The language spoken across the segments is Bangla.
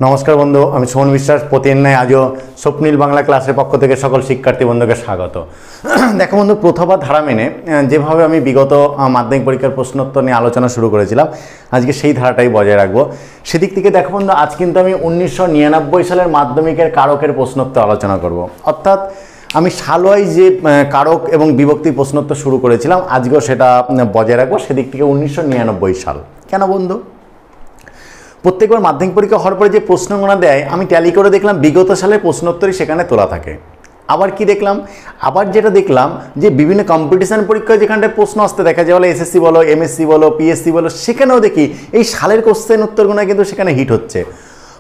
নমস্কার বন্ধু, আমি সুমন বিশ্বাস। প্রতিদিন নয় আজও স্বপ্নিল বাংলা ক্লাসের পক্ষ থেকে সকল শিক্ষার্থী বন্ধুকে স্বাগত। দেখো বন্ধু, প্রথমবার ধারা মেনে যেভাবে আমি বিগত মাধ্যমিক পরীক্ষার প্রশ্নোত্তর নিয়ে আলোচনা শুরু করেছিলাম, আজকে সেই ধারাটাই বজায় রাখবো। সেদিক থেকে দেখো বন্ধু, আজ কিন্তু আমি 1999 সালের মাধ্যমিকের কারকের প্রশ্নোত্তর আলোচনা করব। অর্থাৎ আমি সালওয়াইজ যে কারক এবং বিভক্তি প্রশ্নোত্তর শুরু করেছিলাম, আজকেও সেটা বজায় রাখবো। সেদিক থেকে 1999 সাল। কেন বন্ধু? প্রত্যেকবার মাধ্যমিক পরীক্ষা হওয়ার পরে যে প্রশ্নগুলো দেয়, আমি ট্যালি করে দেখলাম বিগত সালের প্রশ্নোত্তরই সেখানে তোলা থাকে। আবার কি দেখলাম, যেটা দেখলাম যে বিভিন্ন কম্পিটিশন পরীক্ষায় যেখানটায় প্রশ্ন আসতে দেখা যায়, বলে এসএসসি বলো, এমএসসি বলো, পিএসসি বলো, সেখানেও দেখি এই সালের কোশ্চেন উত্তরগুলো কিন্তু সেখানে হিট হচ্ছে।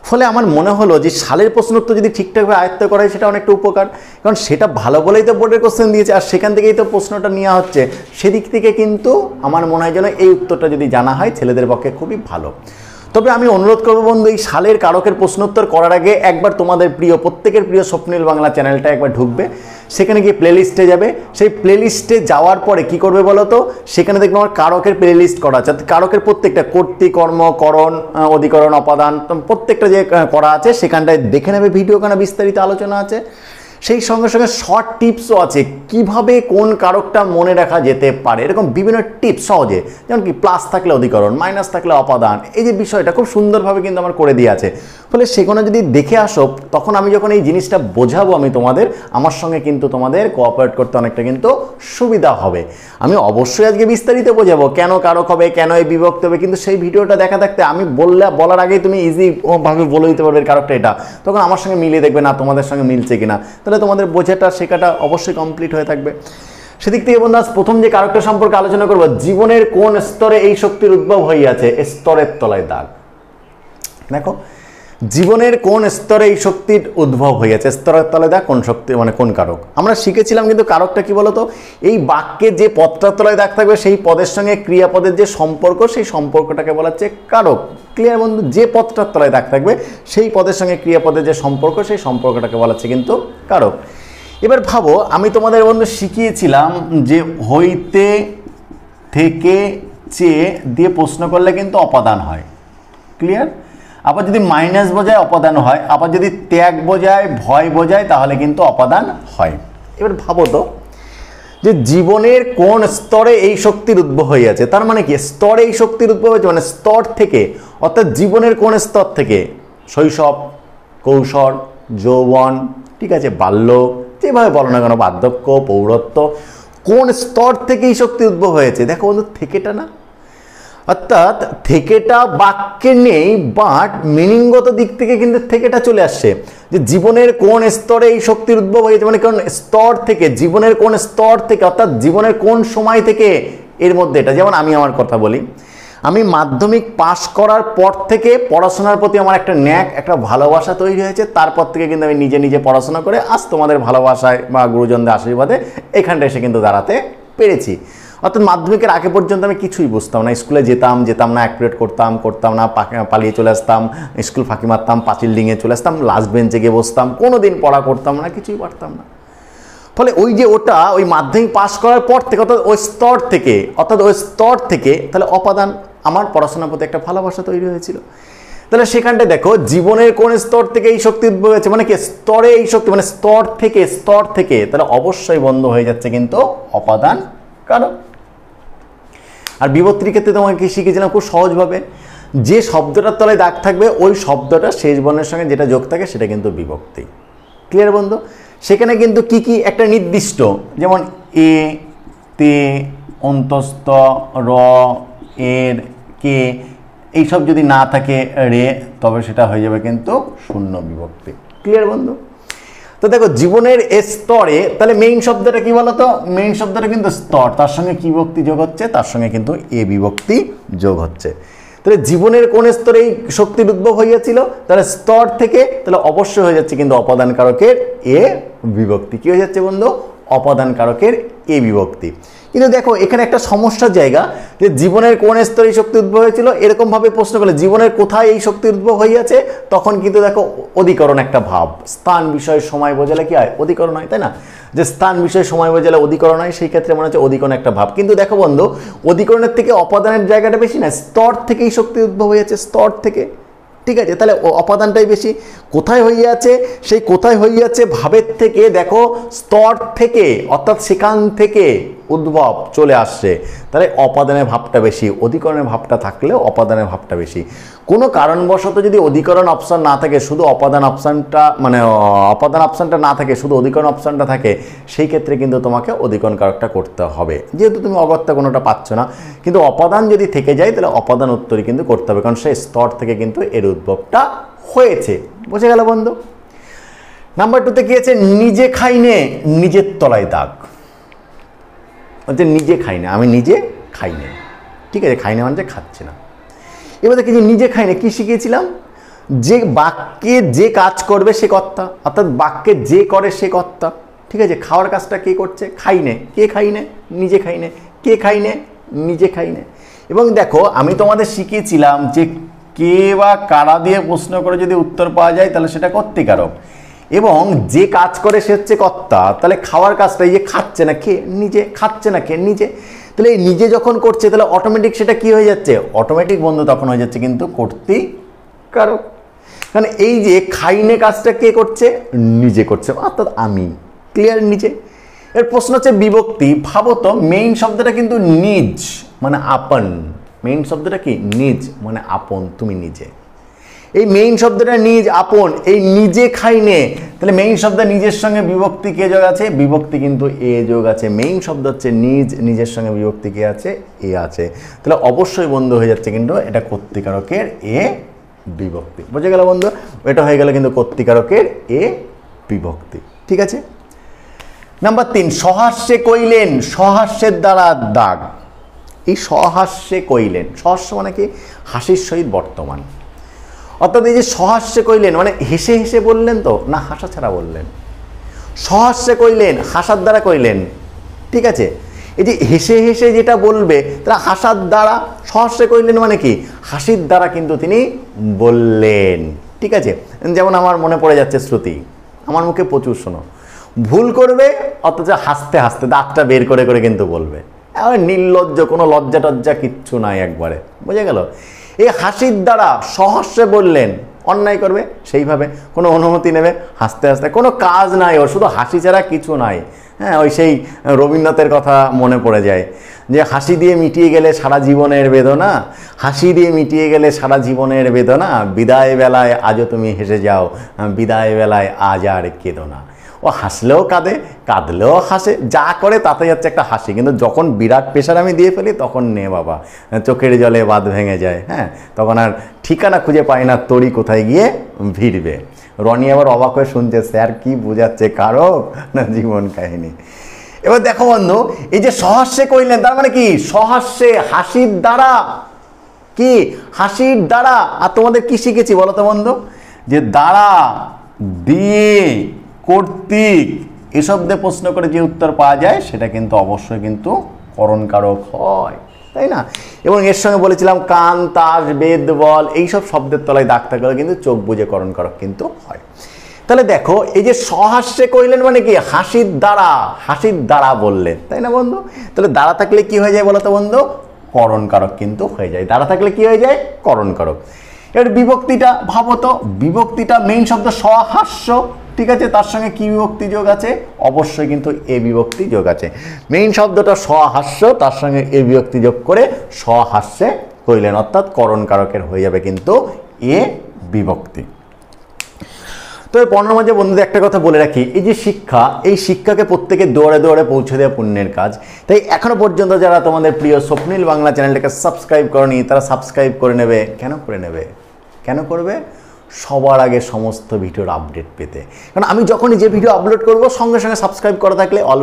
ফলে আমার মনে হলো যে সালের প্রশ্ন উত্তর যদি ঠিকঠাকভাবে আয়ত্ত করা হয় সেটা অনেকটা উপকার, কারণ সেটা ভালো বলেই তো বোর্ডের কোশ্চেন দিয়েছে আর সেখান থেকেই তো প্রশ্নটা নেওয়া হচ্ছে। সেদিক থেকে কিন্তু আমার মনে হয় যেন এই উত্তরটা যদি জানা হয় ছেলেদের পক্ষে খুবই ভালো। তবে আমি অনুরোধ করবো বন্ধু, এই সালের কারকের প্রশ্নোত্তর করার আগে একবার তোমাদের প্রত্যেকের প্রিয় স্বপ্নিল বাংলা চ্যানেলটা একবার ঢুকবে, সেখানে গিয়ে প্লেলিস্টে যাবে। সেই প্লেলিস্টে যাওয়ার পরে কি করবে বলো তো, সেখানে দেখবে আমার কারকের প্লেলিস্ট করা আছে। কারকের প্রত্যেকটা কর্তৃ, কর্ম, করণ, অধিকরণ, অপাদান প্রত্যেকটা যে করা আছে সেখানটায় দেখে নেবে। ভিডিওখানে বিস্তারিত আলোচনা আছে। সেই সঙ্গে সঙ্গে শর্ট টিপসও আছে, কিভাবে কোন কারকটা মনে রাখা যেতে পারে, এরকম বিভিন্ন টিপস সহজে, যেমন কি প্লাস থাকলে অধিকরণ, মাইনাস থাকলে অপাদান, এই যে বিষয়টা খুব সুন্দরভাবে কিন্তু আমার করে দিয়ে আছে। ফলে সেখানে যদি দেখে আসো, তখন আমি যখন এই জিনিসটা বোঝাবো আমি তোমাদের, আমার সঙ্গে কিন্তু তোমাদের কোঅপারেট করতে অনেকটা কিন্তু সুবিধা হবে। আমি অবশ্যই আজকে বিস্তারিত বোঝাবো কেন কারক হবে, কেন এই বিভক্তি হবে, কিন্তু সেই ভিডিওটা দেখা থাকতে আমি বলার আগেই তুমি ইজিভাবে বলে দিতে পারবে কারকটা এটা, তখন আমার সঙ্গে মিলিয়ে দেখবে না তোমাদের সঙ্গে মিলছে কিনা, তাহলে তোমাদের বোঝাটা শেখাটা অবশ্যই কমপ্লিট হয়ে থাকবে। সেদিক থেকে বন্ধু, আজ প্রথম যে কারকটা সম্পর্কে আলোচনা করবো, জীবনের কোন স্তরে এই শক্তির উদ্ভব হইয়াছে? স্তরের তলায় দাগ। দেখো, জীবনের কোন স্তরে এই শক্তির উদ্ভব হইয়াছে? স্তরের তলায় দাগ। কোন শক্তি মানে কোন কারক আমরা শিখেছিলাম, কিন্তু কারকটা কি বলতো, এই বাক্যে যে পদটার তলায় দাগ থাকবে সেই পদের সঙ্গে ক্রিয়াপদের যে সম্পর্ক, সেই সম্পর্কটাকে বলা হচ্ছে কারক। ক্লিয়ার বন্ধু? যে পদটার তলায় দাগ থাকবে সেই পদের সঙ্গে ক্রিয়াপদের যে সম্পর্ক, সেই সম্পর্কটাকে বলা হচ্ছে কিন্তু কারক। এবার ভাবো, আমি তোমাদের বন্ধু শিখিয়েছিলাম যে হইতে, থেকে, চেয়ে দিয়ে প্রশ্ন করলে কিন্তু অপাদান হয়। ক্লিয়ার? আবার যদি মাইনাস বোঝায় অপাদান হয়, আবার যদি ত্যাগ বোঝায়, ভয় বোঝায়, তাহলে কিন্তু অপাদান হয়। এবার ভাবো তো, যে জীবনের কোন স্তরে এই শক্তির উদ্ভব হইয়াছে, তার মানে কি স্তরে এই শক্তির উদ্ভব হয়েছে, মানে স্তর থেকে, অর্থাৎ জীবনের কোন স্তর থেকে? শৈশব, কৈশোর, যৌবন, ঠিক আছে, বাল্য, যেভাবে বলো না কেন, বার্ধক্য, পৌরত্ব, কোন স্তর থেকে এই শক্তি উদ্ভব হয়েছে? দেখো বন্ধু, থেকেটা না, অর্থাৎ থেকেটা বাক্যে নেই, বাট মিনিংগত দিক থেকে কিন্তু থেকেটা চলে আসছে, যে জীবনের কোন স্তরে এই শক্তির উদ্ভব হয়েছে, মানে কোন স্তর থেকে, জীবনের কোন স্তর থেকে, অর্থাৎ জীবনের কোন সময় থেকে এর মধ্যে এটা। যেমন আমি আমার কথা বলি, আমি মাধ্যমিক পাশ করার পর থেকে পড়াশোনার প্রতি আমার একটা ন্যাক, একটা ভালোবাসা তৈরি হয়েছে। তারপর থেকে কিন্তু আমি নিজে নিজে পড়াশোনা করে আজ তোমাদের ভালোবাসায় বা গুরুজনদের আশীর্বাদে এখানটা এসে কিন্তু দাঁড়াতে পেরেছি। অর্থাৎ মাধ্যমিকের আগে পর্যন্ত আমি কিছুই বুঝতাম না, স্কুলে যেতাম না, এক পিরিয়ড করতাম না, পালিয়ে চলে আসতাম, স্কুল ফাঁকি মারতাম, পাঁচিল ডিঙে চলে আসতাম, লাস্ট বেঞ্চে গিয়ে বসতাম, কোনো দিন পড়া করতাম না, কিছুই পারতাম না। ফলে ওই যে ওই মাধ্যমিক পাস করার পর থেকে, অর্থাৎ ওই স্তর থেকে তাহলে অপাদান, আমার পড়াশোনার প্রতি একটা ভালোবাসা তৈরি হয়েছিল। তাহলে সেখানটায় দেখো, জীবনের কোন স্তর থেকে এই শক্তি উদ্ভব হয়েছে, মানে কি স্তরে এই শক্তি, মানে স্তর থেকে, তাহলে অবশ্যই বন্ধ হয়ে যাচ্ছে কিন্তু অপাদান কারক। আর বিভক্তির ক্ষেত্রে তোমাকে শিখেছিলাম খুব সহজভাবে, যে শব্দটার তলায় দাগ থাকবে ওই শব্দটা শেষ বর্ণের সঙ্গে যেটা যোগ থাকে সেটা কিন্তু বিভক্তি। ক্লিয়ার বন্ধু? সেখানে কিন্তু কি একটা নির্দিষ্ট, যেমন এ, তে, অন্তস্থ, র, এর, কে, এইসব যদি না থাকে, রে, তবে সেটা হয়ে যাবে কিন্তু শূন্য বিভক্তি। ক্লিয়ার বন্ধু? তো দেখো, জীবনের স্তরে, তাহলে মেইন শব্দটা কি বলতো, মেইন শব্দটা কিন্তু স্তর, তার সঙ্গে কি বিভক্তি যোগ হচ্ছে, তার সঙ্গে কিন্তু এ বিভক্তি যোগ হচ্ছে। তাহলে জীবনের কোন স্তরে এই শক্তির উদ্ভব হইয়াছিল, তাহলে স্তর থেকে, তাহলে অবশ্যই হয়ে যাচ্ছে কিন্তু অপাদান কারকের এ বিভক্তি। কি হয়ে যাচ্ছে বন্ধু? অপাদান কারকের এ বিভক্তি। কিন্তু দেখো, এখানে একটা সমস্যার জায়গা, যে জীবনের কোন স্তরে এই শক্তি উদ্ভব হয়েছিল, এরকমভাবে প্রশ্ন করলে জীবনের কোথায় এই শক্তির উদ্ভব হইয়াছে, তখন কিন্তু দেখো অধিকরণ একটা ভাব, স্থান, বিষয়, সময় বোঝালে কি হয়? অধিকরণ হয়, তাই না? যে স্থান, বিষয়, সময় বোঝালে অধিকরণ হয়, সেই ক্ষেত্রে মনে হচ্ছে অধিকরণ একটা ভাব। কিন্তু দেখো বন্ধু, অধিকরণের থেকে অপাদানের জায়গাটা বেশি না, স্তর থেকে এই শক্তি উদ্ভব হয়েছে, স্তর থেকে। ঠিক আছে, তাহলে অপাদানটাই বেশি। কোথায় হইয়াছে, সেই কোথায় হইয়াছে ভাবের থেকে দেখো স্তর থেকে, অর্থাৎ সেখান থেকে উদ্ভব চলে আসছে, তাহলে অপাদানের ভাবটা বেশি। অধিকরণের ভাবটা থাকলেও অপাদানের ভাবটা বেশি। কোনো কারণবশত যদি অধিকরণ অপশান না থাকে, শুধু অপাদান অপশানটা মানে অপাদান অপশানটা না থাকে, শুধু অধিকরণ অপশানটা থাকে, সেই ক্ষেত্রে কিন্তু তোমাকে অধিকরণ কারকটা করতে হবে, যেহেতু তুমি অগত্যা কোনোটা পাচ্ছ না। কিন্তু অপাদান যদি থেকে যায় তাহলে অপাদান উত্তরই কিন্তু করতে হবে, কারণ সেই স্তর থেকে কিন্তু এর উদ্ভবটা হয়েছে। বুঝে গেল বন্ধু? নাম্বার 2তে কি আছে, নিজে খাইনে নিজের তলায় দাগ। বলছে নিজে খাই না, আমি নিজে খাই না, ঠিক আছে, খাই না মানে খাচ্ছে না। এবার দেখি যে নিজে খাই না কি শিখিয়েছিলাম, যে বাক্যে যে কাজ করবে সে কর্তা, অর্থাৎ বাক্যে যে করে সে কর্তা, ঠিক আছে। খাওয়ার কাজটা কে করছে, খাই নে, কে খাই নে, নিজে খাই নে, কে খাই নে, নিজে খাই নে। এবং দেখো আমি তোমাদের শিখিয়েছিলাম যে কে বা কারা দিয়ে প্রশ্ন করে যদি উত্তর পাওয়া যায় তাহলে সেটা কর্তৃকারক, এবং যে কাজ করে সে হচ্ছে কর্তা। তাহলে খাওয়ার কাজটা এই যে খাচ্ছে না কে, নিজে, খাচ্ছে না কে, নিজে। তাহলে এই নিজে যখন করছে তাহলে অটোমেটিক সেটা কি হয়ে যাচ্ছে, অটোমেটিক বন্ধু তখন হয়ে যাচ্ছে কিন্তু কর্তৃকারক। কারণ এই যে খাইনে কাজটা কে করছে, নিজে করছে, অর্থাৎ আমি। ক্লিয়ার? নিজে। এর প্রশ্ন হচ্ছে বিভক্তি। ভাবো তো মেইন শব্দটা কিন্তু নিজ মানে আপন। মেইন শব্দটা কি, নিজ মানে আপন, তুমি নিজে। এই মেইন শব্দটা নিজ আপন, এই নিজে খাইনে, তাহলে মেইন শব্দ নিজের সঙ্গে বিভক্তি কে যোগ আছে, বিভক্তি কিন্তু এ যোগ আছে। মেইন শব্দ হচ্ছে নিজ, নিজের সঙ্গে বিভক্তি কে আছে, এ আছে। তাহলে অবশ্যই বন্ধু হয়ে যাচ্ছে কিন্তু এটা কর্তৃকারকের এ বিভক্তি। বুঝে গেল বন্ধু? এটা হয়ে গেল কিন্তু কর্তৃকারকের এ বিভক্তি। ঠিক আছে। নাম্বার 3, সহাস্যে কইলেন, সহাস্যের দ্বারা দাগ। এই সহাস্যে কইলেন, সহাস্য মানে কি, হাসির সহিত বর্তমান। অর্থাৎ এই যে সহাস্যে কইলেন মানে হেসে হেসে বললেন তো না, হাসা ছাড়া বললেন। সহাস্যে কইলেন, হাসার দ্বারা কইলেন, ঠিক আছে। এই যে হেসে হেসে যেটা বলবে তারা হাসার দ্বারা, সহাস্যে কইলেন মানে কি, হাসির দ্বারা কিন্তু তিনি বললেন, ঠিক আছে। যেমন আমার মনে পড়ে যাচ্ছে শ্রুতি, আমার মুখে প্রচুর শোনো, ভুল করবে অথচ হাসতে হাসতে দাঁতটা বের করে করে কিন্তু বলবে, নির্লজ্জ, কোনো লজ্জা টজ্জা কিচ্ছু নাই একবারে। বুঝে গেল? এই হাসির দ্বারা সহস্যে বললেন, অন্যায় করবে সেইভাবে কোনো অনুমতি নেবে, হাসতে হাসতে, কোনো কাজ নাই ওর, শুধু হাসি ছাড়া কিছু নাই। হ্যাঁ, ওই সেই রবীন্দ্রনাথের কথা মনে পড়ে যায় যে হাসি দিয়ে মিটিয়ে গেলে সারা জীবনের বেদনা, হাসি দিয়ে মিটিয়ে গেলে সারা জীবনের বেদনা, বিদায় বেলায় আজও তুমি হেসে যাও, বিদায় বেলায় আজ আর কেঁদো না। ও হাসলেও কাঁদে, কাঁদলেও হাসে, যা করে তাতে যাচ্ছে একটা হাসি। কিন্তু যখন বিরাট প্রেশার আমি দিয়ে ফেলি তখন নে বাবা, চোখের জলে বাঁধ ভেঙে যায়। হ্যাঁ, তখন আর ঠিকানা খুঁজে পাই না তরি কোথায় গিয়ে ভিড়বে। রনি আবার অবাক হয়ে শুনছে, স্যার কি বোঝাচ্ছে, কারক না জীবন কাহিনী। এবার দেখো বন্ধু, এই যে সহাস্যে কইলেন তার মানে কি, সহাস্যে হাসির দ্বারা, কি হাসির দ্বারা। আর তোমাদের কি শিখেছি বলো তো বন্ধু, যে দ্বারা, দিয়ে, কর্তৃক, এসব দিয়ে প্রশ্ন করে যে উত্তর পাওয়া যায় সেটা কিন্তু অবশ্যই কিন্তু করণকারক হয়, তাই না? এবং এর সঙ্গে বলেছিলাম কান, তাস, বেদ, বল, এইসব শব্দের তলায় দাগ থাকলে কিন্তু চোখ বুঝে করণকারক কিন্তু হয়। তাহলে দেখো এই যে সহাস্যে কইলেন মানে কি, হাসির দ্বারা, হাসির দ্বারা বললেন, তাই না বন্ধু? তাহলে দ্বারা থাকলে কি হয়ে যায় বলো তো বন্ধু, করণকারক কিন্তু হয়ে যায়। দ্বারা থাকলে কি হয়ে যায়, করণকারক। এর বিভক্তিটা ভাবো তো, বিভক্তিটা মেইন শব্দ সহাস্য, ঠিক আছে, তার সঙ্গে কি বিভক্তি যোগ আছে, অবশ্যই কিন্তু এ বিভক্তি যোগ আছে। মেইন শব্দটা সহাস্য, তার সঙ্গে এ বিভক্তি যোগ করে সহাস্যে কইলেন, অর্থাৎ করণকারকের হয়ে যাবে কিন্তু এ বিভক্তি। তো এই পড়ার মাঝে বন্ধুদের একটা কথা বলে রাখি, এই যে শিক্ষা, এই শিক্ষাকে প্রত্যেকে দৌড়ে দৌড়ে পৌঁছে দেওয়া পুণ্যের কাজ। তাই এখনো পর্যন্ত যারা তোমাদের প্রিয় স্বপ্নিল বাংলা চ্যানেলটাকে সাবস্ক্রাইব করনি তারা সাবস্ক্রাইব করে নেবে। কেন করে নেবে, কেন করবে? সবার আগে সমস্ত ভিডিওর আপডেট পেতে। কারণ আমি যখনই যে ভিডিও আপলোড করব সঙ্গে সঙ্গে সাবস্ক্রাইব করা থাকলে, অল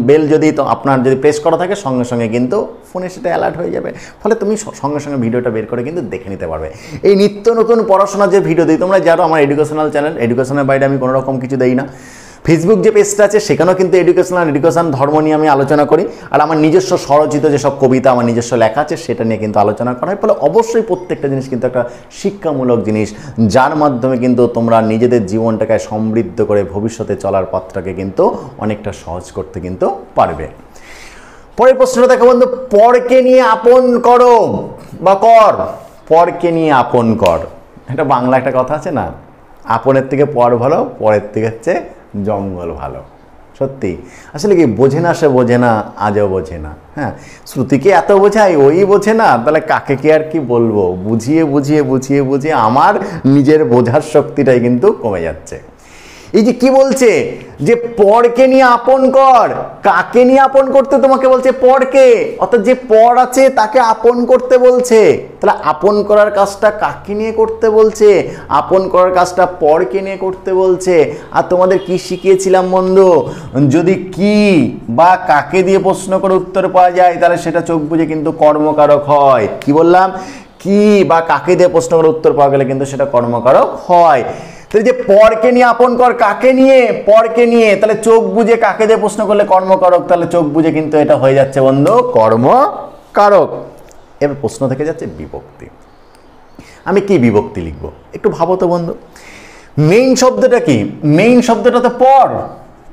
বেল যদি তো আপনার যদি প্রেস করা থাকে সঙ্গে সঙ্গে কিন্তু ফোনে সেটা অ্যালার্ট হয়ে যাবে, ফলে তুমি সঙ্গে সঙ্গে ভিডিওটা বের করে কিন্তু দেখে নিতে পারবে। এই নিত্য নতুন পড়াশোনার যে ভিডিও দিই, তোমরা যারা আমার এডুকেশনাল চ্যানেল, এডুকেশনের বাইরে আমি কোনো রকম কিছু দেই না। ফেসবুক যে পেজটা আছে সেখানেও কিন্তু এডুকেশন ধর্ম নিয়ে আমি আলোচনা করি, আর আমার নিজস্ব স্বরচিত যেসব কবিতা আমার নিজস্ব লেখা আছে সেটা নিয়ে কিন্তু আলোচনা করা হয়। ফলে অবশ্যই প্রত্যেকটা জিনিস কিন্তু একটা শিক্ষামূলক জিনিস, যার মাধ্যমে কিন্তু তোমরা নিজেদের জীবনটাকে সমৃদ্ধ করে ভবিষ্যতে চলার পথটাকে কিন্তু অনেকটা সহজ করতে কিন্তু পারবে। পরের প্রশ্নটা দেখো বন্ধু, পরকে নিয়ে আপন করো বা কর, পরকে নিয়ে আপন কর। এটা বাংলা একটা কথা আছে না, আপনের থেকে পর ভালো, পরের থেকে হচ্ছে জঙ্গল ভালো। সত্যি, আসলে কি বোঝে না, সে বোঝে না, আজও বোঝে না। হ্যাঁ, শ্রুতিকে এত বোঝাই, ওই বোঝে না, তাহলে কাকে কি আর কি বলবো। বুঝিয়ে বুঝিয়ে বুঝিয়ে বুঝিয়ে আমার নিজের বোঝার শক্তিটাই কিন্তু কমে যাচ্ছে। এই যে কি বলছে যে পরকে নিয়ে আপন কর, কাকে নিয়ে আপন করতে তোমাকে বলছে? পরকে, অর্থাৎ যে পর আছে তাকে আপন করতে বলছে। তাহলে আপন করার কাজটা কাকে নিয়ে করতে বলছে? আপন করার কাজটা পরকে নিয়ে করতে বলছে। আর তোমাদের কি শিখিয়েছিলাম বন্ধু, যদি কি বা কাকে দিয়ে প্রশ্ন করে উত্তর পাওয়া যায় তাহলে সেটা চোখ বুঝে কিন্তু কর্মকারক হয়। কি বললাম? কি বা কাকে দিয়ে প্রশ্ন করে উত্তর পাওয়া গেলে কিন্তু সেটা কর্মকারক হয়। তাহলে যে পরকে নিয়ে আপন কর, কাকে নিয়ে? পরকে নিয়ে। তাহলে চোখ বুঝে কাকে দিয়ে প্রশ্ন করলে কর্মকারক, তাহলে চোখ বুঝে কিন্তু এটা হয়ে যাচ্ছে বন্ধু কর্মকারক। এবার প্রশ্ন থেকে যাচ্ছে বিভক্তি। আমি কি বিভক্তি লিখবো একটু ভাবো তো বন্ধু। মেইন শব্দটা কি? মেইন শব্দটা তো পর।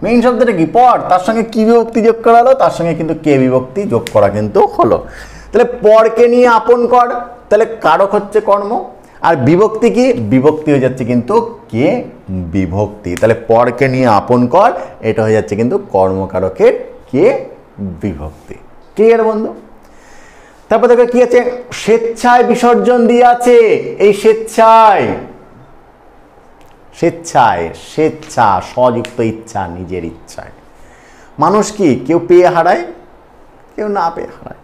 মেইন শব্দটা কি? পর। তার সঙ্গে কি বিভক্তি যোগ করা হলো? তার সঙ্গে কিন্তু কে বিভক্তি যোগ করা কিন্তু হলো। তাহলে পরকে নিয়ে আপন কর, তাহলে কারক হচ্ছে কর্ম। আর বিভক্তি কি? বিভক্তি হয়ে যাচ্ছে কিন্তু কে বিভক্তি। তাহলে পরকে নিয়ে আপন কর, এটা হয়ে যাচ্ছে কিন্তু কর্মকারকের কে বিভক্তি। ক্লিয়ার বন্ধু? তারপর দেখো কি আছে, স্বেচ্ছায় বিসর্জন দিয়ে আছে। এই স্বেচ্ছায়, স্বেচ্ছায়, স্বেচ্ছা স্বযুক্ত ইচ্ছা, নিজের ইচ্ছায়। মানুষ কি কেউ পেয়ে হারায়, কেউ না পেয়ে হারায়।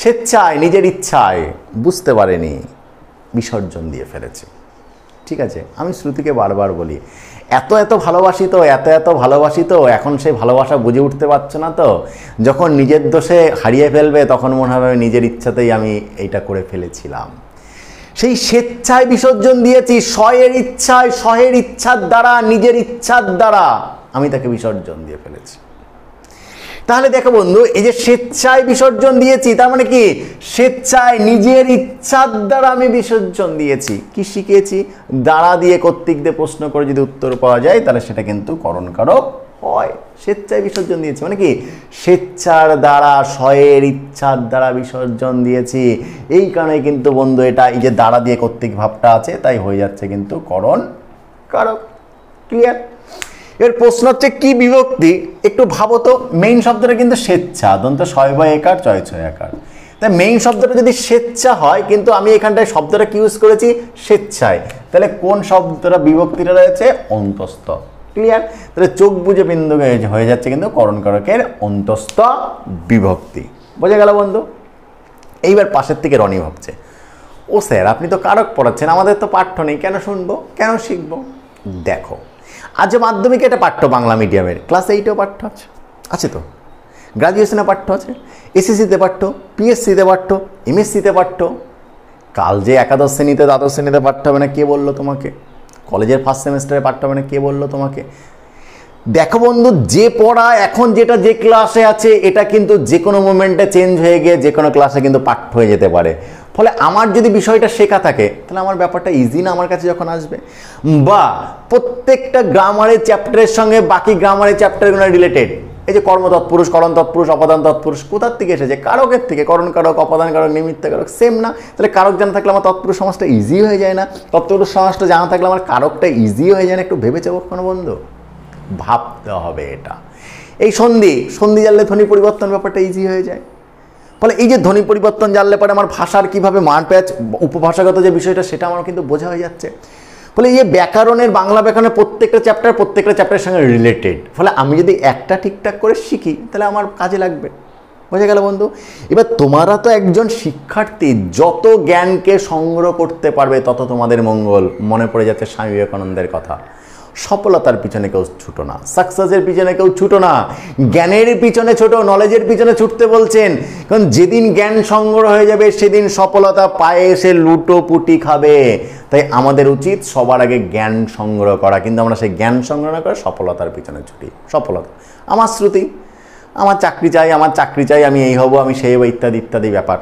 স্বেচ্ছায় নিজের ইচ্ছায় বুঝতে পারেনি, বিসর্জন দিয়ে ফেলেছে। ঠিক আছে, আমি শ্রুতিকে বারবার বলি এত এত ভালোবাসি তো, এত এত ভালোবাসি তো, এখন সেই ভালোবাসা বুঝে উঠতে পারছো না তো। যখন নিজের দোষে হারিয়ে ফেলবে তখন মনে হবে নিজের ইচ্ছাতেই আমি এইটা করে ফেলেছিলাম। সেই স্বেচ্ছায় বিসর্জন দিয়েছি, স্বয়ের ইচ্ছায়, স্বয়ের ইচ্ছার দ্বারা, নিজের ইচ্ছার দ্বারা আমি তাকে বিসর্জন দিয়ে ফেলেছি। তাহলে দেখো বন্ধু, এই যে স্বেচ্ছায় বিসর্জন দিয়েছি, তার মানে কি? স্বেচ্ছায় নিজের ইচ্ছার দ্বারা আমি বিসর্জন দিয়েছি। কি শিখিয়েছি? দ্বারা দিয়ে কর্তৃক দিয়ে প্রশ্ন করে যদি উত্তর পাওয়া যায় তাহলে সেটা কিন্তু করণকারক হয়। স্বেচ্ছায় বিসর্জন দিয়েছি মানে কি? স্বেচ্ছার দ্বারা, স্বয়ের ইচ্ছার দ্বারা বিসর্জন দিয়েছি। এই কারণে কিন্তু বন্ধু এটা, এই যে দ্বারা দিয়ে কর্তৃক ভাবটা আছে, তাই হয়ে যাচ্ছে কিন্তু করণকারক। ক্লিয়ার? এর প্রশ্ন হচ্ছে কি বিভক্তি। একটু ভাবো তো, মেইন শব্দটা কিন্তু স্বেচ্ছা, দন্ত শয় একার চয় ছয় একার। তাই মেইন শব্দটা যদি স্বেচ্ছা হয়, কিন্তু আমি এখানটায় শব্দটা কি ইউজ করেছি? স্বেচ্ছায়। তাহলে কোন শব্দটা বিভক্তিটা রয়েছে? অন্তস্থ। ক্লিয়ার? তাহলে চোখ বুঝে বিন্দু হয়ে যাচ্ছে কিন্তু করণকারকের অন্তস্থ বিভক্তি। বোঝা গেল বন্ধু? এইবার পাশের থেকে রনি ভাবছে, ও স্যার আপনি তো কারক পড়াচ্ছেন, আমাদের তো পাঠ্য নেই, কেন শুনবো, কেন শিখবো? দেখো, আজ মাধ্যমিকে এটা পাঠ্য, বাংলা মিডিয়ামের ক্লাস 8এও পাঠ্য আছে, আছে তো, গ্রাজুয়েশনে পাঠ্য আছে, এসএসসিতে পাঠ্য, পিএসসিতে পাঠ্য, এমএসসিতে পাঠ্য। কাল যে একাদশ শ্রেণীতে, দ্বাদশ শ্রেণীতে পাঠ্য হবে না কে বললো তোমাকে? কলেজের ফার্স্ট সেমেস্টারে পাঠ্য হবে না কে বললো তোমাকে? দেখো বন্ধু, যে পড়া এখন যেটা যে ক্লাসে আছে এটা কিন্তু যে কোনো মোমেন্টে চেঞ্জ হয়ে গিয়ে যে কোনো ক্লাসে কিন্তু পাঠ্য হয়ে যেতে পারে। ফলে আমার যদি বিষয়টা শেখা থাকে তাহলে আমার ব্যাপারটা ইজি না আমার কাছে যখন আসবে। বা প্রত্যেকটা গ্রামারের চ্যাপ্টারের সঙ্গে বাকি গ্রামারের চ্যাপ্টারগুলো রিলেটেড। এই যে কর্ম তৎপুরুষ, করণ তৎপুরুষ, অপাদান তৎপুরুষ কোথার থেকে এসেছে? কারকের থেকে। করণ কারক, অপাদান কারক, নিমিত্ত কারক সেম না? তাহলে কারক জানা থাকলে আমার তৎপুরুষ সমাজটা ইজি হয়ে যায় না? তৎপুরুষ সমাজটা জানা থাকলে আমার কারকটা ইজি হয়ে যায় না? একটু ভেবেছে কখনো বন্ধু? ভাবতে হবে এটা। এই সন্ধি জানলে ধ্বনি পরিবর্তন ব্যাপারটা ইজি হয়ে যায়। ফলে এই যে ধ্বনি পরিবর্তন জানলে পরে আমার ভাষার কীভাবে মান প্যাচ, উপভাষাগত যে বিষয়টা সেটা আমার কিন্তু বোঝা হয়ে যাচ্ছে। ফলে এই ব্যাকরণের, বাংলা ব্যাকরণের প্রত্যেকটা চ্যাপ্টারের সঙ্গে রিলেটেড। ফলে আমি যদি একটা ঠিকঠাক করে শিখি তাহলে আমার কাজে লাগবে। বোঝা গেল বন্ধু? এবার তোমরা তো একজন শিক্ষার্থী, যত জ্ঞানকে সংগ্রহ করতে পারবে তত তোমাদের মঙ্গল। মনে পড়ে যাচ্ছে স্বামী বিবেকানন্দের কথা, সফলতার পিছনে কেউ ছুটো না, সাকসেসের পিছনে কেউ ছুটো না, জ্ঞানের পিছনে ছোটো, নলেজের পিছনে ছুটতে বলছেন। কারণ যেদিন জ্ঞান সংগ্রহ হয়ে যাবে সেদিন সফলতা পায়ে এসে লুটোপুটি খাবে। তাই আমাদের উচিত সবার আগে জ্ঞান সংগ্রহ করা, কিন্তু আমরা সেই জ্ঞান সংগ্রহ না করে সফলতার পিছনে ছুটি। সফলতা, আমার শ্রুতি, আমার চাকরি চাই, আমি এই হব, আমি সেই হব, ইত্যাদি ইত্যাদি ব্যাপার।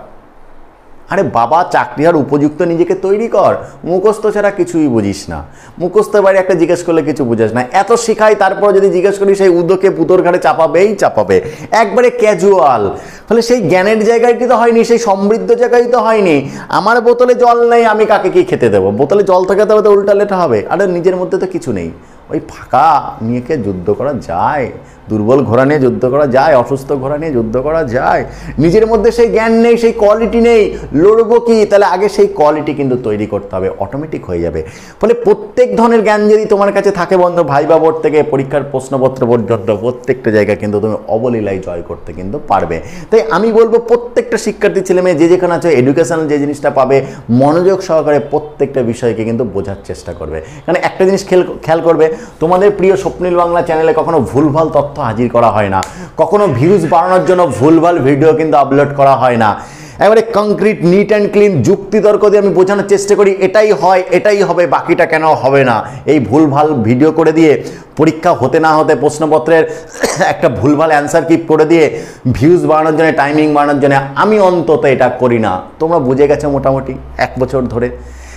আরে বাবা, চাকরি আর উপযুক্ত নিজেকে তৈরি কর, মুখস্থ ছাড়া কিছুই বুঝিস না, মুখস্থ বাইরে একটা জিজ্ঞেস করলে কিছু বুঝিস না, এত শিখাই তারপর যদি জিজ্ঞেস করি সেই উদোকে পুতোর ঘাড়ে চাপাবে একবারে ক্যাজুয়াল। ফলে সেই জ্ঞানের জায়গাটি তো হয়নি, সেই সমৃদ্ধ জায়গায় তো হয়নি। আমার বোতলে জল নেই, আমি কাকে কি খেতে দেবো? বোতলে জল থেকে তবে তো উল্টালেটা হবে। আরে নিজের মধ্যে তো কিছু নেই, ওই ফাঁকা নিয়ে যুদ্ধ করা যায়, দুর্বল ঘোড়া নিয়ে যুদ্ধ করা যায়, অসুস্থ ঘোড়া নিয়ে যুদ্ধ করা যায়। নিজের মধ্যে সেই জ্ঞান নেই, সেই কোয়ালিটি নেই, লড়বো কি? তাহলে আগে সেই কোয়ালিটি কিন্তু তৈরি করতে হবে, অটোমেটিক হয়ে যাবে। ফলে প্রত্যেক ধরনের জ্ঞান যদি তোমার কাছে থাকে বন্ধু, ভাইবা বোর্ড থেকে পরীক্ষার প্রশ্নপত্র পর্যন্ত প্রত্যেকটা জায়গা কিন্তু তুমি অবলীলায় জয় করতে কিন্তু পারবে। তাই আমি বলবো প্রত্যেকটা শিক্ষার্থী ছেলেমেয়ে যে যেখানে আছে, এডুকেশনাল যে জিনিসটা পাবে মনোযোগ সহকারে প্রত্যেকটা বিষয়কে কিন্তু বোঝার চেষ্টা করবে। কারণ একটা জিনিস খেয়াল করবে, তোমাদের প্রিয় স্বপ্নিল বাংলা চ্যানেলে কখনো ভুলভাল তথ্য হাজির করা হয় না, কখনো ভিউজ বাড়ানোর জন্য ভুলভাল ভিডিও কিন্তু আপলোড করা হয় না। এবারে কংক্রিট, নিট অ্যান্ড ক্লিন যুক্তিতর্ক দিয়ে আমি বোঝানোর চেষ্টা করি, এটাই হয়, এটাই হবে, বাকিটা কেন হবে না। এই ভুলভাল ভিডিও করে দিয়ে, পরীক্ষা হতে না হতে প্রশ্নপত্রের একটা ভুলভাল অ্যান্সার কিপ করে দিয়ে ভিউজ বাড়ানোর জন্য, টাইমিং বাড়ানোর জন্য আমি অন্তত এটা করি না। তোমরা বুঝে গেছো মোটামুটি 1 বছর ধরে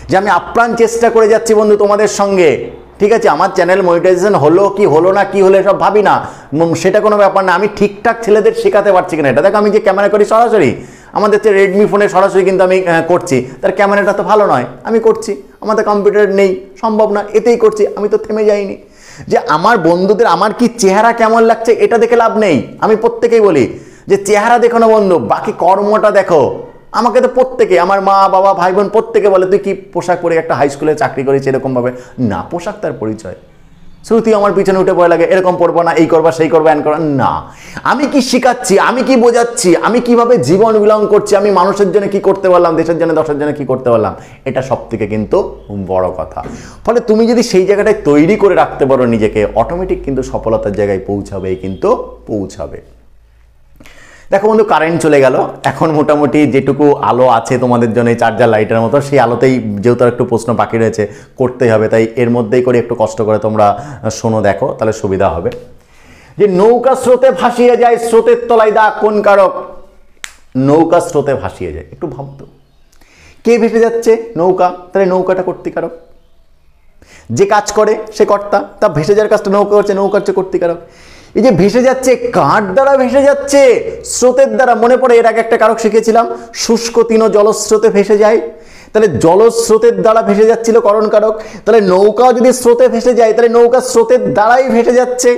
যে আমি আপ্রাণ চেষ্টা করে যাচ্ছি বন্ধু তোমাদের সঙ্গে। ঠিক আছে, আমার চ্যানেল মনিটাইজেশন হলো কি হলো না, কি হলে সব ভাবি না, সেটা কোনো ব্যাপার না। আমি ঠিকঠাক ছেলেদের শেখাতে পারছি কিনা এটা দেখো। আমি যে ক্যামেরা করি সরাসরি, আমাদের যে রেডমি ফোনে সরাসরি কিন্তু আমি করছি, তার ক্যামেরাটা তো ভালো নয়, আমি করছি। আমাদের কম্পিউটার নেই, সম্ভব না, এতেই করছি। আমি তো থেমে যাইনি যে আমার বন্ধুদের আমার কি চেহারা কেমন লাগছে এটা দেখে লাভ নেই। আমি প্রত্যেকেই বলি যে চেহারা দেখো না বন্ধু, বাকি কর্মটা দেখো। আমাকে তো প্রত্যেকে, আমার মা বাবা ভাই বোন প্রত্যেকে বলে তুই কি পোশাক পরে একটা হাই স্কুলে চাকরি করিস এরকমভাবে? না, পোশাক তার পরিচয়। শ্রুতি আমার পিছনে উঠে পড়ে লাগে, এরকম পড়বো না, এই করবা সেই করবা, এন করবা না। আমি কি শিখাচ্ছি, আমি কি বোঝাচ্ছি, আমি কিভাবে জীবন বিলং করছি, আমি মানুষের জন্য কি করতে পারলাম, দেশের জন্য দশের জন্য কি করতে পারলাম, এটা সব থেকে কিন্তু বড় কথা। ফলে তুমি যদি সেই জায়গাটায় তৈরি করে রাখতে পারো নিজেকে, অটোমেটিক কিন্তু সফলতার জায়গায় পৌঁছাবে। দেখো বন্ধু, কারেন্ট চলে গেল, এখন মোটামুটি যেটুকু আলো আছে তোমাদের জন্য চার্জার লাইটের মতো, সেই আলোতেই যেহেতু একটু প্রশ্ন বাকি রয়েছে করতেই হবে, তাই এর মধ্যেই করে একটু কষ্ট করে তোমরা শোনো, দেখো তাহলে সুবিধা হবে। যে নৌকা স্রোতে ভাসিয়ে যায়, স্রোতের তলায় দাগ কোন কারক? নৌকা স্রোতে ভাসিয়ে যায়, একটু ভাবতো কে ভেসে যাচ্ছে? নৌকা। তাহলে নৌকাটা কর্তৃকারক, যে কাজ করে সে কর্তা, তা ভেসে যাওয়ার কাজটা নৌকা করছে, নৌকা হচ্ছে কর্তৃকারক। এই যে ভেসে যাচ্ছে, কার দ্বারা ভেসে যাচ্ছে? স্রোতের দ্বারা। মনে পড়ে এর আগে একটা কারক শিখেছিলাম, শুষ্ক তৃণ জলস্রোতে ভেসে যায়। তাহলে জলস্রোতের দ্বারা ভেসে যাচ্ছিল করণ কারক। তাহলে নৌকাও যদি স্রোতে ভেসে যায়, তাহলে নৌকা স্রোতের দ্বারাই ভেসে যাচ্ছে।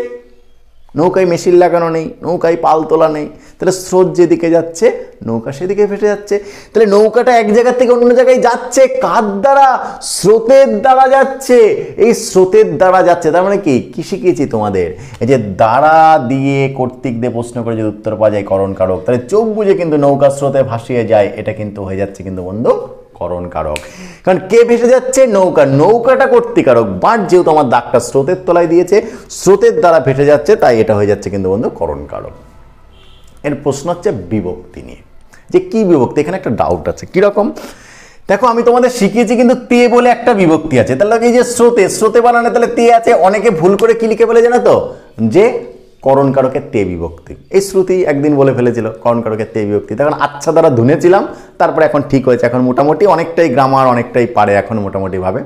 নৌকায় মেশিন লাগানো নেই, নৌকায় পাল তোলা নেই, তাহলে স্রোত যেদিকে যাচ্ছে নৌকা সেদিকে ভেসে যাচ্ছে। তাহলে নৌকাটা এক জায়গা থেকে অন্য জায়গায় যাচ্ছে কার দ্বারা? স্রোতের দ্বারা যাচ্ছে। এই স্রোতের দ্বারা যাচ্ছে, তার মানে কি শিখিয়েছি তোমাদের? এই যে দ্বারা দিয়ে কর্তৃক দিয়ে প্রশ্ন করে যদি উত্তর পাওয়া যায় করণ কারক, তাহলে চোখ বুঝে কিন্তু নৌকা স্রোতে ভাসিয়ে যায়, এটা কিন্তু হয়ে যাচ্ছে কিন্তু বন্ধু করণ কারক। কারণ কে ভেসে যাচ্ছে? নৌকা। নৌকাটা কর্তৃকারক, বাট যেহেতু আমার দাগটা স্রোতের তলায় দিয়েছে, স্রোতের দ্বারা ভেসে যাচ্ছে, তাই এটা হয়ে যাচ্ছে কিন্তু বন্ধু করণ কারক। এর প্রশ্ন হচ্ছে বিভক্তি নিয়ে, যে কি বিভক্তি? এখানে একটা ডাউট আছে, কিরকম? দেখো আমি তোমাদের শিখিয়েছি কিন্তু তে বলে একটা বিভক্তি আছে। তাহলে এই যে স্রোতে বানানো, তাহলে তে আছে। অনেকে ভুল করে কি লিখে বলে জানো তো, যে করণ কারকের তে বিভক্তি। এই শ্রুতি একদিন বলে ফেলেছিল করণ কারকের তে বিভক্তি, তখন আচ্ছা দ্বারা ধুনেছিলাম, তারপরে এখন ঠিক হয়েছে, এখন মোটামুটি অনেকটাই গ্রামার অনেকটাই পারে এখন মোটামুটি ভাবে।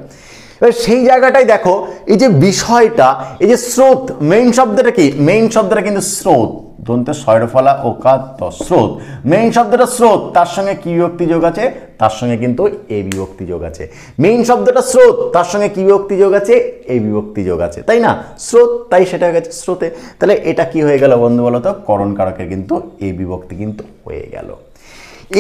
এবার সেই জায়গাটাই দেখো, এই যে বিষয়টা, এই যে স্রোত, মেইন শব্দটা কি? মেইন শব্দটা কিন্তু স্রোত, দন্তে শয়রফলা ওকার স্রোত। মেইন শব্দটা স্রোত, তার সঙ্গে কি বিভক্তি যোগ আছে? তার সঙ্গে কিন্তু এ বিভক্তি যোগ আছে। মেইন শব্দটা স্রোত, তার সঙ্গে কি বিভক্তি যোগ আছে? এ বিভক্তি যোগ আছে, তাই না? স্রোত, তাই সেটা হয়ে গেছে স্রোতে। তাহলে এটা কি হয়ে গেল বন্ধু বলো তো? করণ কারকের কিন্তু এ বিভক্তি কিন্তু হয়ে গেল।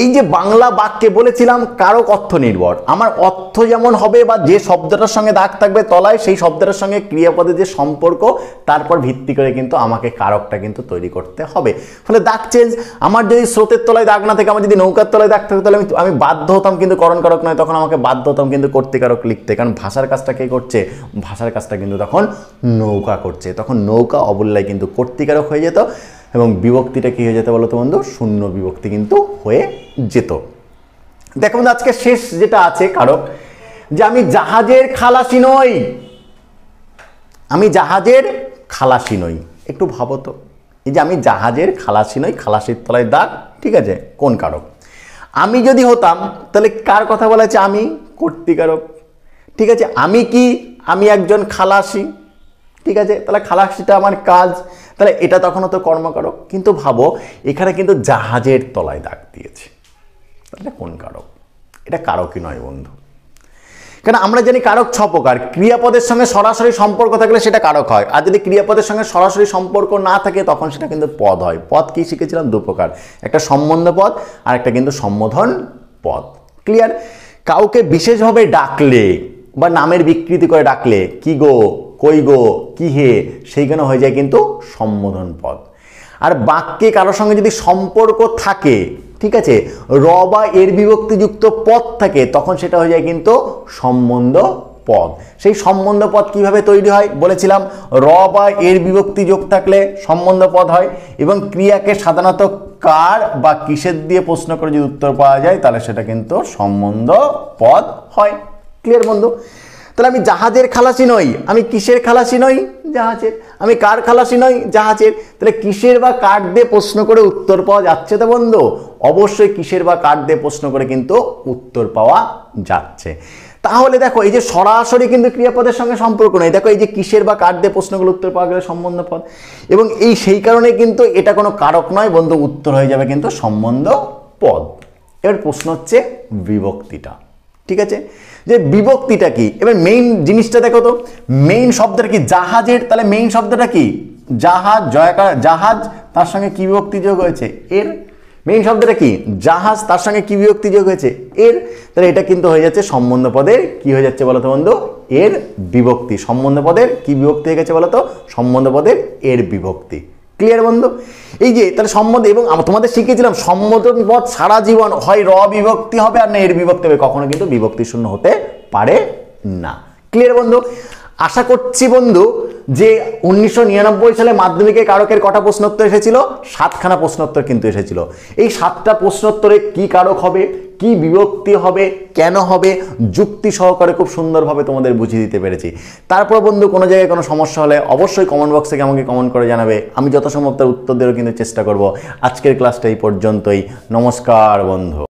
এই যে বাংলা বাক্যে বলেছিলাম কারক অর্থ নির্ভর, আমার অর্থ যেমন হবে বা যে শব্দটার সঙ্গে দাগ থাকবে তলায়, সেই শব্দটার সঙ্গে ক্রিয়াপদের যে সম্পর্ক, তারপর ভিত্তি করে কিন্তু আমাকে কারকটা কিন্তু তৈরি করতে হবে। ফলে দাগ চেঞ্জ। আমার যদি স্রোতের তলায় দাগ না থাকে, আমার যদি নৌকার তলায় দাগ থাকে, তাহলে আমি বাধ্য হতাম কিন্তু করণ কারক নয়, তখন আমাকে বাধ্য হতাম কিন্তু কর্তৃকারক লিখতে। কারণ ভাষার কাজটা কে করছে? ভাষার কাজটা কিন্তু তখন নৌকা করছে। তখন নৌকা অবল্যায় কিন্তু কর্তৃকারক হয়ে যেত, এবং বিভক্তিটা কি হয়ে যেত বলো তো বন্ধু? শূন্য বিভক্তি কিন্তু হয়ে যেত। দেখো বন্ধু, আজকে শেষ যেটা আছে কারক, যে আমি জাহাজের খালাসি নই। আমি জাহাজের খালাসি নই, একটু ভাবো তো। এই যে আমি জাহাজের খালাসি নই, খালাসির তলায় দাগ, ঠিক আছে, কোন কারক? আমি যদি হতাম তাহলে কার কথা বলা আছে? আমি কর্তৃকারক। ঠিক আছে, আমি কি? আমি একজন খালাসি। ঠিক আছে, তাহলে খালাসিটা আমার কাজ, তাহলে এটা তখন হতো কর্মকারক। কিন্তু ভাবো এখানে কিন্তু জাহাজের তলায় দাগ দিয়েছে, তাহলে কোন কারক? এটা কারকই নয় বন্ধু। কারণ আমরা জানি কারক 6 প্রকার। ক্রিয়াপদের সঙ্গে সরাসরি সম্পর্ক থাকলে সেটা কারক হয়, আর যদি ক্রিয়াপদের সঙ্গে সরাসরি সম্পর্ক না থাকে তখন সেটা কিন্তু পদ হয়। পদ কি শিখেছিলাম? 2 প্রকার, একটা সম্বন্ধ পদ আর একটা কিন্তু সম্বোধন পদ। ক্লিয়ার? কাউকে বিশেষভাবে ডাকলে বা নামের বিকৃতি করে ডাকলে, কি গো, কই গো, কি হে, সেইখানে হয়ে যায় কিন্তু সম্বোধন পদ। আর বাক্যে কারোর সঙ্গে যদি সম্পর্ক থাকে, ঠিক আছে, র বা এর বিভক্তিযুক্ত পদ থাকে, তখন সেটা হয়ে যায় কিন্তু সম্বন্ধ পদ। সেই সম্বন্ধ পদ কিভাবে তৈরি হয় বলেছিলাম, র বা এর বিভক্তি যোগ থাকলে সম্বন্ধ পদ হয়, এবং ক্রিয়াকে সাধারণত কার বা কিসের দিয়ে প্রশ্ন করে যদি উত্তর পাওয়া যায় তাহলে সেটা কিন্তু সম্বন্ধ পদ হয়। ক্লিয়ার বন্ধু? তাহলে আমি জাহাজের খালাসি নই, আমি কিসের খালাসি নই? জাহাজের। আমি কার খালাসি নই? জাহাজের। তাহলে কিসের বা কার দিয়ে প্রশ্ন করে উত্তর পাওয়া যাচ্ছে তো বন্ধু? অবশ্যই কিসের বা কার দিয়ে প্রশ্ন করে কিন্তু উত্তর পাওয়া যাচ্ছে। তাহলে দেখো এই যে সরাসরি কিন্তু ক্রিয়াপদের সঙ্গে সম্পর্ক নেই, দেখো এই যে কিসের বা কার দিয়ে প্রশ্নগুলো উত্তর পাওয়া গেলে সম্বন্ধ পদ, এবং এই সেই কারণে কিন্তু এটা কোনো কারক নয় বন্ধু, উত্তর হয়ে যাবে কিন্তু সম্বন্ধ পদ। এবার প্রশ্ন হচ্ছে বিভক্তিটা। ঠিক আছে, যে বিভক্তিটা কি? এবার মেইন জিনিসটা দেখো তো, মেইন শব্দটা কি? জাহাজের। তাহলে মেইন শব্দটা কি? জাহাজ, জয়াকার জাহাজ, তার সঙ্গে কি বিভক্তি যোগ হয়েছে? এর। মেইন শব্দটা কি? জাহাজ, তার সঙ্গে কি বিভক্তি যোগ হয়েছে? এর। তাহলে এটা কিন্তু হয়ে যাচ্ছে সম্বন্ধ পদের কি হয়ে যাচ্ছে বলতো বন্ধু? এর বিভক্তি। সম্বন্ধ পদের কি বিভক্তি হয়ে গেছে বলতো? সম্বন্ধ পদের এর বিভক্তি। ক্লিয়ার বন্ধু? এই যে তাহলে সম্বন্ধ, এবং তোমাদের শিখিয়েছিলাম সম্বোধন পদ সারা জীবন হয় র বিভক্তি হবে আর না এর বিভক্তি হবে, কখনো কিন্তু বিভক্তি শূন্য হতে পারে না। ক্লিয়ার বন্ধু? আশা করছি বন্ধু যে 1999 সালে মাধ্যমিকে কারকের কটা প্রশ্নোত্তর এসেছিল? 7খানা প্রশ্নোত্তর কিন্তু এসেছিল। এই 7টা প্রশ্নোত্তরে কি কারক হবে, কি বিভক্তি হবে, কেন হবে, যুক্তি সহকারে খুব সুন্দরভাবে তোমাদের বুঝিয়ে দিতে পেরেছি। তারপর বন্ধু কোনো জায়গায় কোনো সমস্যা হলে অবশ্যই কমেন্ট বক্স থেকে আমাকে কমেন্ট করে জানাবে, আমি যথাসম্ভব তার উত্তর দেওয়ার কিন্তু চেষ্টা করব। আজকের ক্লাসটা এই পর্যন্তই। নমস্কার বন্ধু।